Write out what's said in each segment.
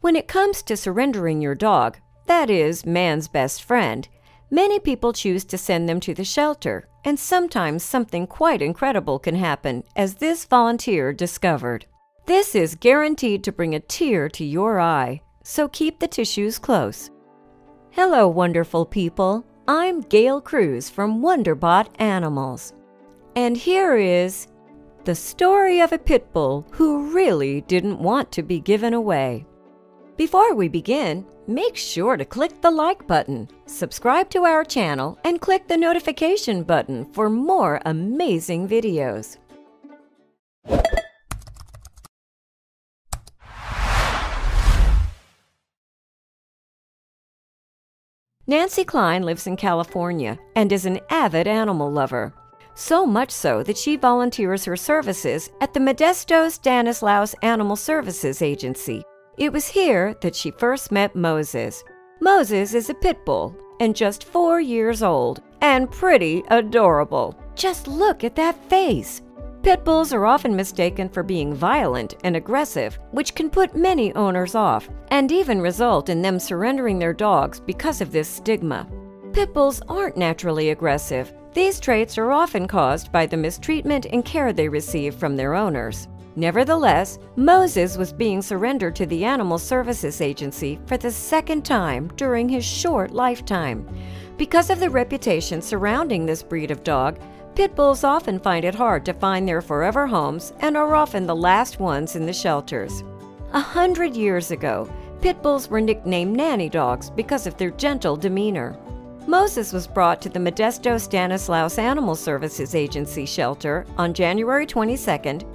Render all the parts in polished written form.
When it comes to surrendering your dog, that is, man's best friend, many people choose to send them to the shelter, and sometimes something quite incredible can happen, as this volunteer discovered. This is guaranteed to bring a tear to your eye, so keep the tissues close. Hello, wonderful people. I'm Gail Cruz from Wonderbot Animals. And here is the story of a pit bull who really didn't want to be given away. Before we begin, make sure to click the like button, subscribe to our channel, and click the notification button for more amazing videos. Nancy Klein lives in California and is an avid animal lover. So much so that she volunteers her services at the Modesto-Stanislaus Animal Services Agency. It was here that she first met Moses. Moses is a pit bull and just 4 years old and pretty adorable. Just look at that face. Pit bulls are often mistaken for being violent and aggressive, which can put many owners off and even result in them surrendering their dogs because of this stigma. Pit bulls aren't naturally aggressive. These traits are often caused by the mistreatment and care they receive from their owners. Nevertheless, Moses was being surrendered to the Animal Services Agency for the second time during his short lifetime. Because of the reputation surrounding this breed of dog, pit bulls often find it hard to find their forever homes and are often the last ones in the shelters. 100 years ago, pit bulls were nicknamed nanny dogs because of their gentle demeanor. Moses was brought to the Modesto-Stanislaus Animal Services Agency shelter on January 22,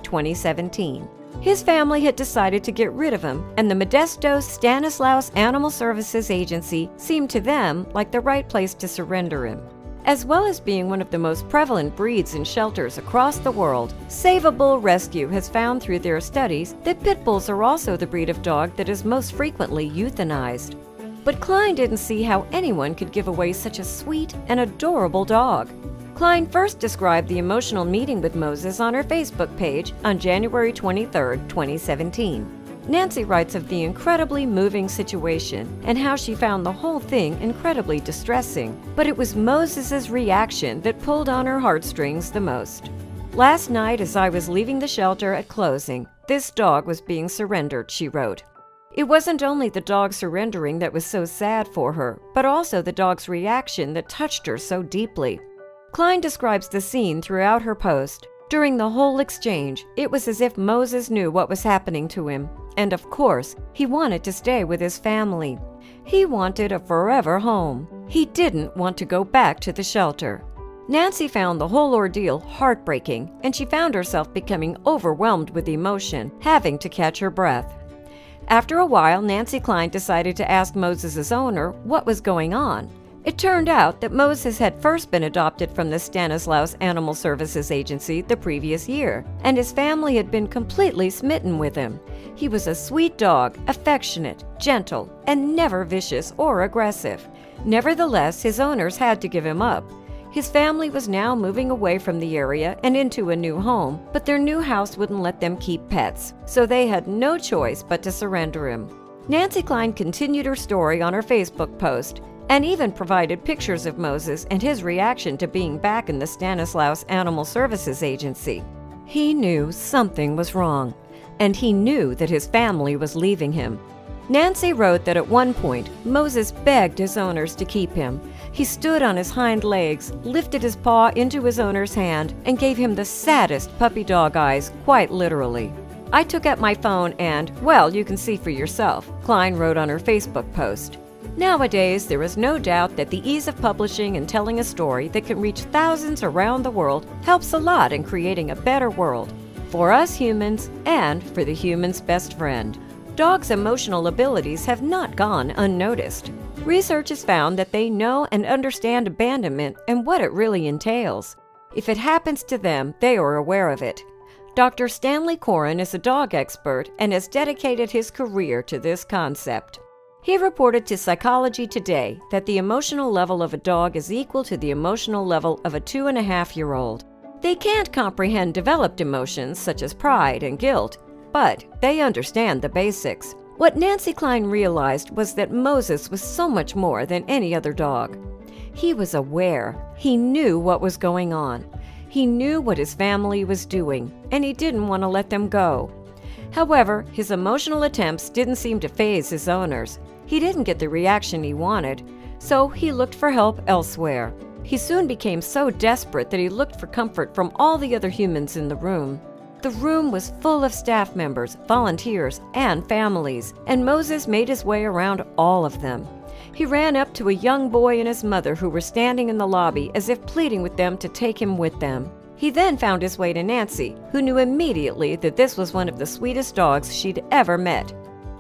2017. His family had decided to get rid of him, and the Modesto-Stanislaus Animal Services Agency seemed to them like the right place to surrender him. As well as being one of the most prevalent breeds in shelters across the world, Savable Rescue has found through their studies that pit bulls are also the breed of dog that is most frequently euthanized. But Klein didn't see how anyone could give away such a sweet and adorable dog. Klein first described the emotional meeting with Moses on her Facebook page on January 23, 2017. Nancy writes of the incredibly moving situation and how she found the whole thing incredibly distressing, but it was Moses's reaction that pulled on her heartstrings the most. Last night, as I was leaving the shelter at closing, this dog was being surrendered, she wrote. It wasn't only the dog surrendering that was so sad for her, but also the dog's reaction that touched her so deeply. Klein describes the scene throughout her post. During the whole exchange, it was as if Moses knew what was happening to him, and of course, he wanted to stay with his family. He wanted a forever home. He didn't want to go back to the shelter. Nancy found the whole ordeal heartbreaking, and she found herself becoming overwhelmed with emotion, having to catch her breath. After a while, Nancy Klein decided to ask Moses' owner what was going on. It turned out that Moses had first been adopted from the Stanislaus Animal Services Agency the previous year, and his family had been completely smitten with him. He was a sweet dog, affectionate, gentle, and never vicious or aggressive. Nevertheless, his owners had to give him up. His family was now moving away from the area and into a new home, but their new house wouldn't let them keep pets, so they had no choice but to surrender him. Nancy Klein continued her story on her Facebook post and even provided pictures of Moses and his reaction to being back in the Stanislaus Animal Services Agency. He knew something was wrong, and he knew that his family was leaving him. Nancy wrote that at one point, Moses begged his owners to keep him. He stood on his hind legs, lifted his paw into his owner's hand, and gave him the saddest puppy dog eyes, quite literally. I took up my phone and, well, you can see for yourself, Klein wrote on her Facebook post. Nowadays, there is no doubt that the ease of publishing and telling a story that can reach thousands around the world helps a lot in creating a better world, for us humans and for the human's best friend. Dogs' emotional abilities have not gone unnoticed. Research has found that they know and understand abandonment and what it really entails. If it happens to them, they are aware of it. Dr. Stanley Coren is a dog expert and has dedicated his career to this concept. He reported to Psychology Today that the emotional level of a dog is equal to the emotional level of a 2.5-year-old. They can't comprehend developed emotions such as pride and guilt, but they understand the basics. What Nancy Klein realized was that Moses was so much more than any other dog. He was aware. He knew what was going on. He knew what his family was doing, and he didn't want to let them go. However, his emotional attempts didn't seem to faze his owners. He didn't get the reaction he wanted, so he looked for help elsewhere. He soon became so desperate that he looked for comfort from all the other humans in the room. The room was full of staff members, volunteers, and families, and Moses made his way around all of them. He ran up to a young boy and his mother who were standing in the lobby as if pleading with them to take him with them. He then found his way to Nancy, who knew immediately that this was one of the sweetest dogs she'd ever met.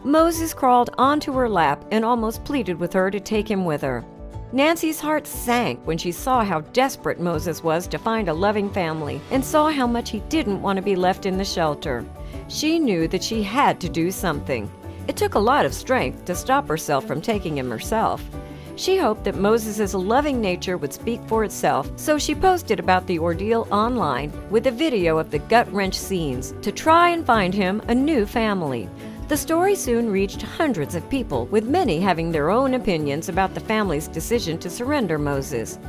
Moses crawled onto her lap and almost pleaded with her to take him with her. Nancy's heart sank when she saw how desperate Moses was to find a loving family and saw how much he didn't want to be left in the shelter. She knew that she had to do something. It took a lot of strength to stop herself from taking him herself. She hoped that Moses's loving nature would speak for itself, so she posted about the ordeal online with a video of the gut-wrench scenes to try and find him a new family. The story soon reached hundreds of people, with many having their own opinions about the family's decision to surrender Moses.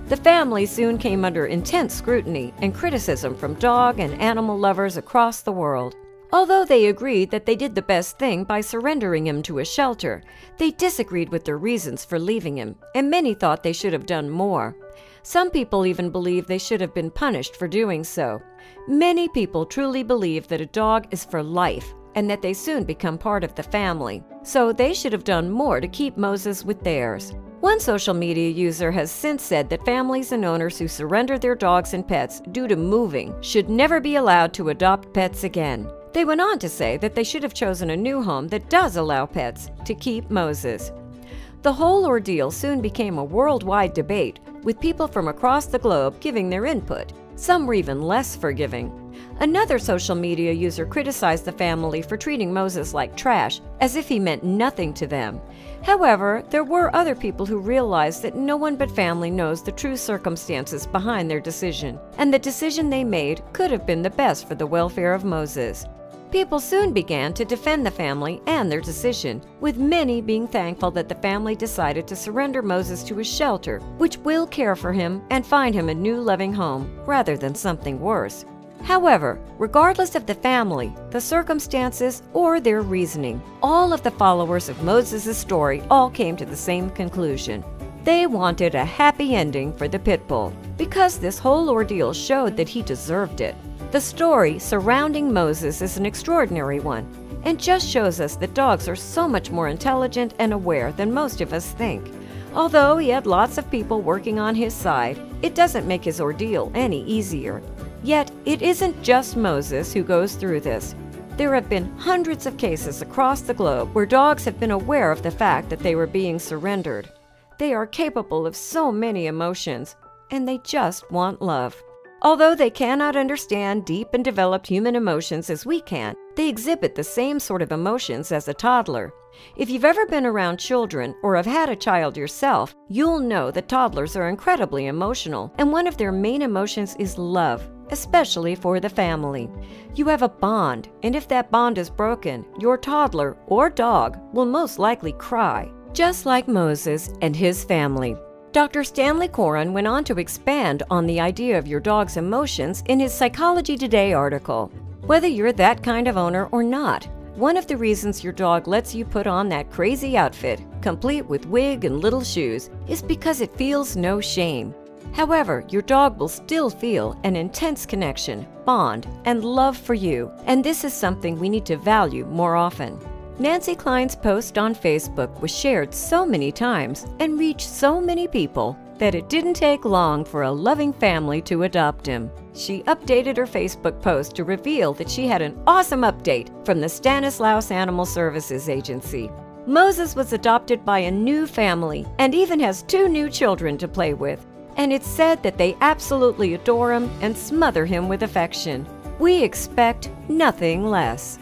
The family soon came under intense scrutiny and criticism from dog and animal lovers across the world. Although they agreed that they did the best thing by surrendering him to a shelter, they disagreed with their reasons for leaving him, and many thought they should have done more. Some people even believe they should have been punished for doing so. Many people truly believe that a dog is for life, and that they soon become part of the family, so they should have done more to keep Moses with theirs. One social media user has since said that families and owners who surrender their dogs and pets due to moving should never be allowed to adopt pets again. They went on to say that they should have chosen a new home that does allow pets to keep Moses. The whole ordeal soon became a worldwide debate, with people from across the globe giving their input. Some were even less forgiving. Another social media user criticized the family for treating Moses like trash, as if he meant nothing to them. However, there were other people who realized that no one but family knows the true circumstances behind their decision, and the decision they made could have been the best for the welfare of Moses. People soon began to defend the family and their decision, with many being thankful that the family decided to surrender Moses to a shelter, which will care for him and find him a new loving home, rather than something worse. However, regardless of the family, the circumstances, or their reasoning, all of the followers of Moses' story all came to the same conclusion. They wanted a happy ending for the Pitbull, because this whole ordeal showed that he deserved it. The story surrounding Moses is an extraordinary one, and just shows us that dogs are so much more intelligent and aware than most of us think. Although he had lots of people working on his side, it doesn't make his ordeal any easier. Yet, it isn't just Moses who goes through this. There have been hundreds of cases across the globe where dogs have been aware of the fact that they were being surrendered. They are capable of so many emotions, and they just want love. Although they cannot understand deep and developed human emotions as we can, they exhibit the same sort of emotions as a toddler. If you've ever been around children or have had a child yourself, you'll know that toddlers are incredibly emotional, and one of their main emotions is love, especially for the family. You have a bond, and if that bond is broken, your toddler or dog will most likely cry, just like Moses and his family. Dr. Stanley Coren went on to expand on the idea of your dog's emotions in his Psychology Today article. Whether you're that kind of owner or not, one of the reasons your dog lets you put on that crazy outfit, complete with wig and little shoes, is because it feels no shame. However, your dog will still feel an intense connection, bond, and love for you, and this is something we need to value more often. Nancy Klein's post on Facebook was shared so many times and reached so many people that it didn't take long for a loving family to adopt him. She updated her Facebook post to reveal that she had an awesome update from the Stanislaus Animal Services Agency. Moses was adopted by a new family and even has 2 new children to play with, and it's said that they absolutely adore him and smother him with affection. We expect nothing less.